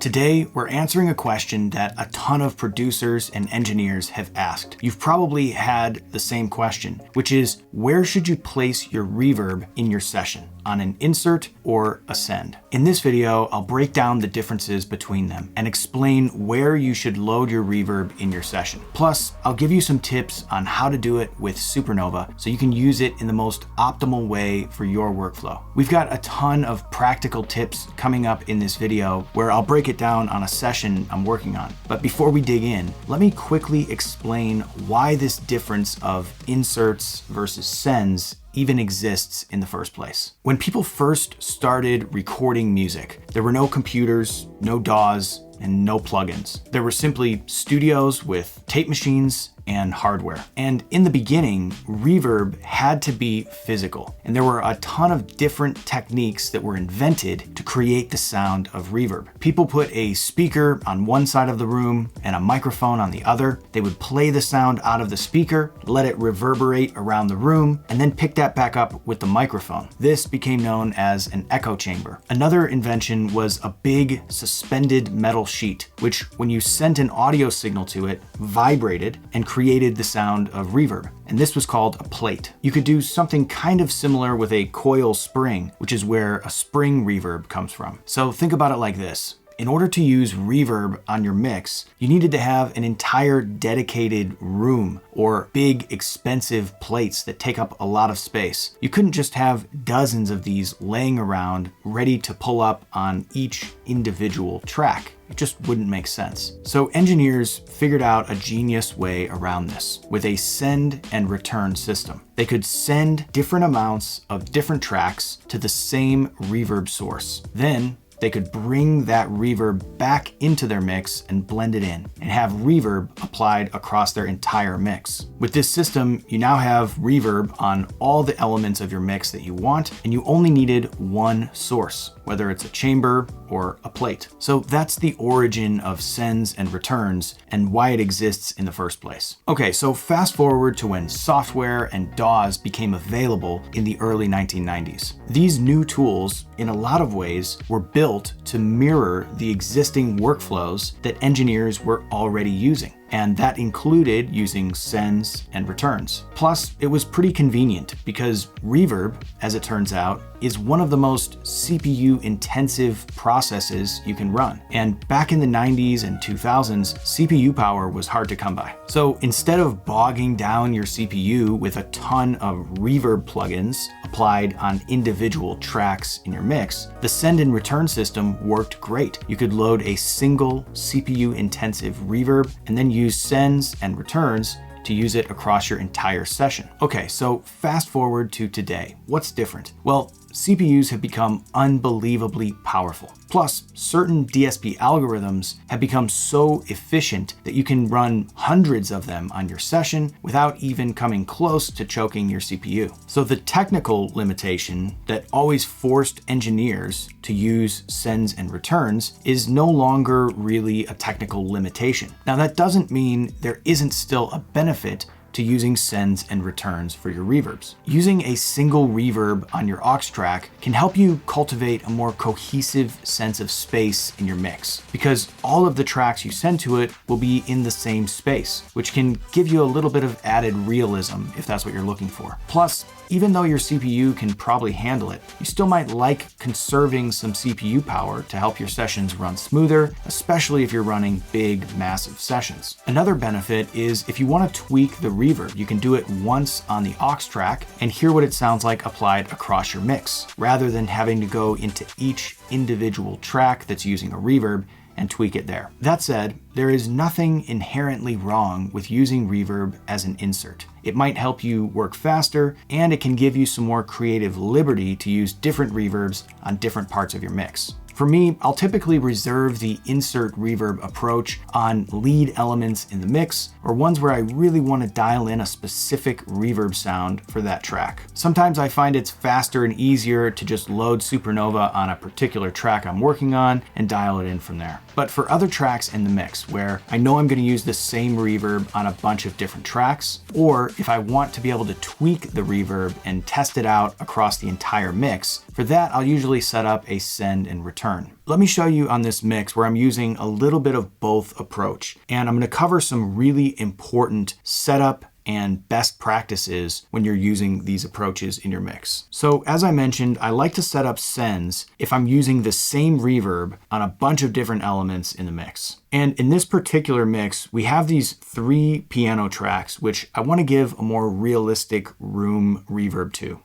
Today, we're answering a question that a ton of producers and engineers have asked. You've probably had the same question, which is, where should you place your reverb in your session? On an insert or a send? In this video, I'll break down the differences between them and explain where you should load your reverb in your session. Plus, I'll give you some tips on how to do it with Supernova so you can use it in the most optimal way for your workflow. We've got a ton of practical tips coming up in this video where I'll break it down on a session I'm working on. But before we dig in, let me quickly explain why this difference of inserts versus sends even exists in the first place. When people first started recording music, there were no computers, no DAWs, and no plugins. There were simply studios with tape machines and hardware. And in the beginning, reverb had to be physical. And there were a ton of different techniques that were invented to create the sound of reverb. People put a speaker on one side of the room and a microphone on the other. They would play the sound out of the speaker, let it reverberate around the room, and then pick that back up with the microphone. This became known as an echo chamber. Another invention was a big suspended metal sheet, which when you sent an audio signal to it, vibrated and created the sound of reverb. And this was called a plate. You could do something kind of similar with a coil spring, which is where a spring reverb comes from. So think about it like this. In order to use reverb on your mix, you needed to have an entire dedicated room or big expensive plates that take up a lot of space. You couldn't just have dozens of these laying around ready to pull up on each individual track. It just wouldn't make sense. So engineers figured out a genius way around this with a send and return system. They could send different amounts of different tracks to the same reverb source. Then they could bring that reverb back into their mix and blend it in and have reverb applied across their entire mix. With this system, you now have reverb on all the elements of your mix that you want, and you only needed one source, whether it's a chamber or a plate. So that's the origin of sends and returns and why it exists in the first place. Okay, so fast forward to when software and DAWs became available in the early 1990s. These new tools, in a lot of ways, were built to mirror the existing workflows that engineers were already using. And that included using sends and returns. Plus, it was pretty convenient because reverb, as it turns out, is one of the most CPU intensive processes you can run. And back in the 90s and 2000s, CPU power was hard to come by. So instead of bogging down your CPU with a ton of reverb plugins applied on individual tracks in your mix, the send and return system worked great. You could load a single CPU intensive reverb and then use sends and returns to use it across your entire session. Okay, so fast forward to today. What's different? Well, CPUs have become unbelievably powerful. Plus, certain DSP algorithms have become so efficient that you can run hundreds of them on your session without even coming close to choking your CPU. So the technical limitation that always forced engineers to use sends and returns is no longer really a technical limitation. Now, that doesn't mean there isn't still a benefit to using sends and returns for your reverbs. Using a single reverb on your aux track can help you cultivate a more cohesive sense of space in your mix, because all of the tracks you send to it will be in the same space, which can give you a little bit of added realism if that's what you're looking for. Plus, even though your CPU can probably handle it, you still might like conserving some CPU power to help your sessions run smoother, especially if you're running big, massive sessions. Another benefit is if you want to tweak the reverb, you can do it once on the aux track and hear what it sounds like applied across your mix, rather than having to go into each individual track that's using a reverb and tweak it there. That said, there is nothing inherently wrong with using reverb as an insert. It might help you work faster, and it can give you some more creative liberty to use different reverbs on different parts of your mix. For me, I'll typically reserve the insert reverb approach on lead elements in the mix, or ones where I really want to dial in a specific reverb sound for that track. Sometimes I find it's faster and easier to just load Supernova on a particular track I'm working on and dial it in from there. But for other tracks in the mix where I know I'm going to use the same reverb on a bunch of different tracks, or if I want to be able to tweak the reverb and test it out across the entire mix, for that I'll usually set up a send and return return. Let me show you on this mix where I'm using a little bit of both approach. And I'm going to cover some really important setup and best practices when you're using these approaches in your mix. So as I mentioned, I like to set up sends if I'm using the same reverb on a bunch of different elements in the mix. And in this particular mix, we have these 3 piano tracks, which I want to give a more realistic room reverb to.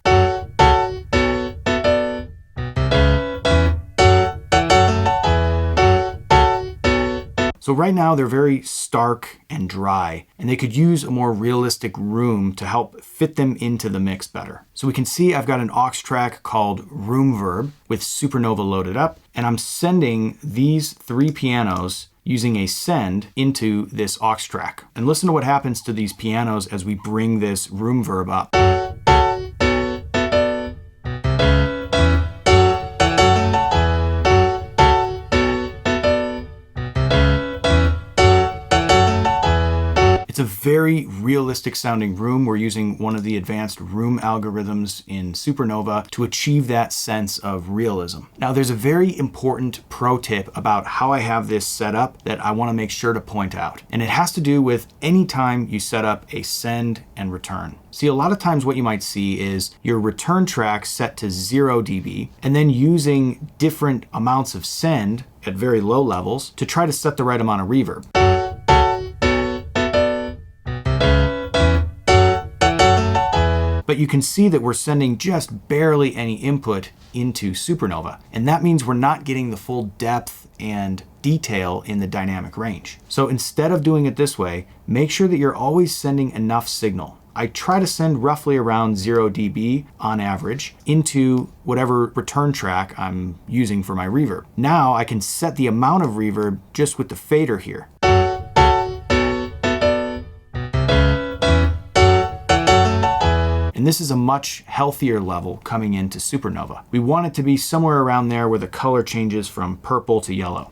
So right now they're very stark and dry, and they could use a more realistic room to help fit them into the mix better. So we can see I've got an aux track called Reverb with Supernova loaded up, and I'm sending these 3 pianos using a send into this aux track. And listen to what happens to these pianos as we bring this Reverb up. It's a very realistic sounding room. We're using one of the advanced room algorithms in Supernova to achieve that sense of realism. Now, there's a very important pro tip about how I have this set up that I want to make sure to point out. And it has to do with any time you set up a send and return. See, a lot of times what you might see is your return track set to 0 dB and then using different amounts of send at very low levels to try to set the right amount of reverb. But you can see that we're sending just barely any input into Supernova. And that means we're not getting the full depth and detail in the dynamic range. So instead of doing it this way, make sure that you're always sending enough signal. I try to send roughly around 0 dB on average into whatever return track I'm using for my reverb. Now I can set the amount of reverb just with the fader here. And this is a much healthier level coming into Supernova. We want it to be somewhere around there where the color changes from purple to yellow.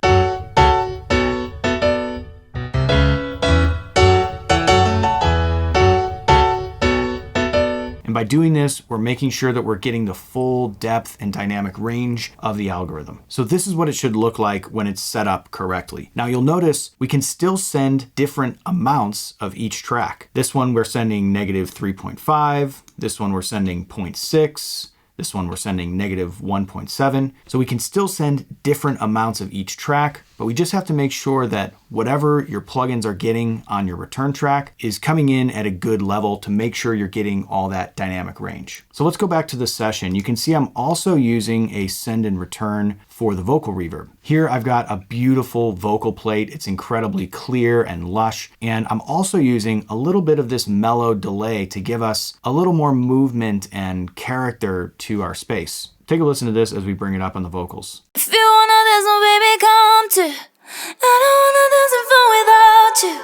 And by doing this, we're making sure that we're getting the full depth and dynamic range of the algorithm. So this is what it should look like when it's set up correctly. Now you'll notice we can still send different amounts of each track. This one we're sending -3.5, this one we're sending 0.6, this one we're sending -1.7. So we can still send different amounts of each track, but we just have to make sure that whatever your plugins are getting on your return track is coming in at a good level to make sure you're getting all that dynamic range. So let's go back to the session. You can see I'm also using a send and return for the vocal reverb. Here I've got a beautiful vocal plate. It's incredibly clear and lush. And I'm also using a little bit of this mellow delay to give us a little more movement and character to our space. Take a listen to this as we bring it up on the vocals. If you wanna dance, oh baby, come to. I don't wanna dance in fun without you.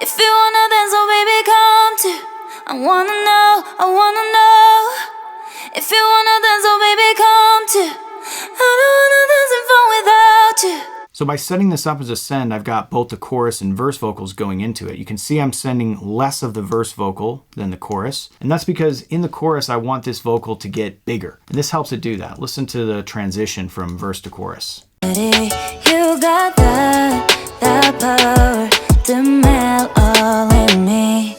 If you wanna dance, oh baby, come to. I wanna know. If you wanna dance, oh baby, come to. I don't wanna dance in fun without you. So by setting this up as a send, I've got both the chorus and verse vocals going into it. You can see I'm sending less of the verse vocal than the chorus. And that's because in the chorus, I want this vocal to get bigger. And this helps it do that. Listen to the transition from verse to chorus. You got that power to melt all in me.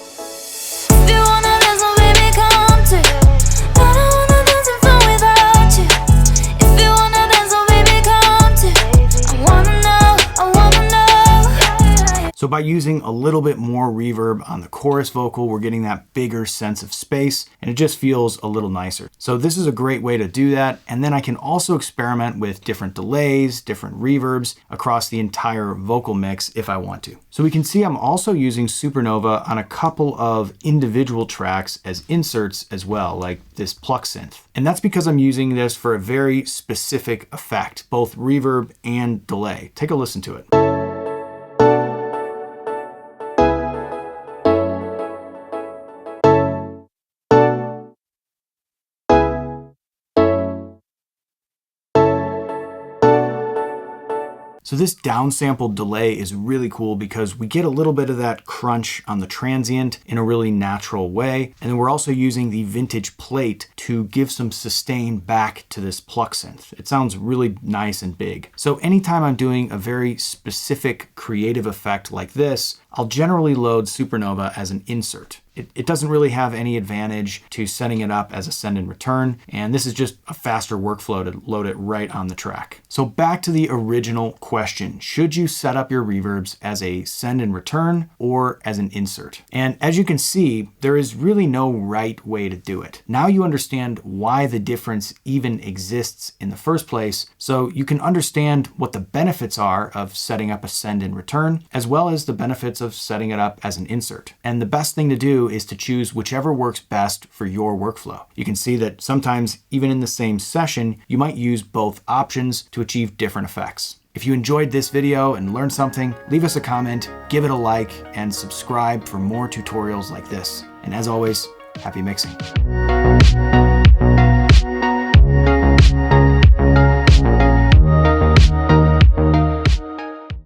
If you wanna dance, oh baby, come to. I don't wanna dance in fun without you. If you wanna dance, oh baby, come to. I wanna know. So by using a little bit more reverb on the chorus vocal, we're getting that bigger sense of space, and it just feels a little nicer. So this is a great way to do that. And then I can also experiment with different delays, different reverbs across the entire vocal mix if I want to. So we can see I'm also using Supernova on a couple of individual tracks as inserts as well, like this pluck synth. And that's because I'm using this for a very specific effect, both reverb and delay. Take a listen to it. So this downsampled delay is really cool because we get a little bit of that crunch on the transient in a really natural way. And then we're also using the vintage plate to give some sustain back to this pluck synth. It sounds really nice and big. So anytime I'm doing a very specific creative effect like this, I'll generally load Supernova as an insert. It doesn't really have any advantage to setting it up as a send and return, and this is just a faster workflow to load it right on the track. So back to the original question, should you set up your reverbs as a send and return or as an insert? And as you can see, there is really no right way to do it. Now you understand why the difference even exists in the first place, so you can understand what the benefits are of setting up a send and return, as well as the benefits of setting it up as an insert. And the best thing to do is to choose whichever works best for your workflow. You can see that sometimes even in the same session, you might use both options to achieve different effects. If you enjoyed this video and learned something, leave us a comment, give it a like, and subscribe for more tutorials like this. And as always, happy mixing.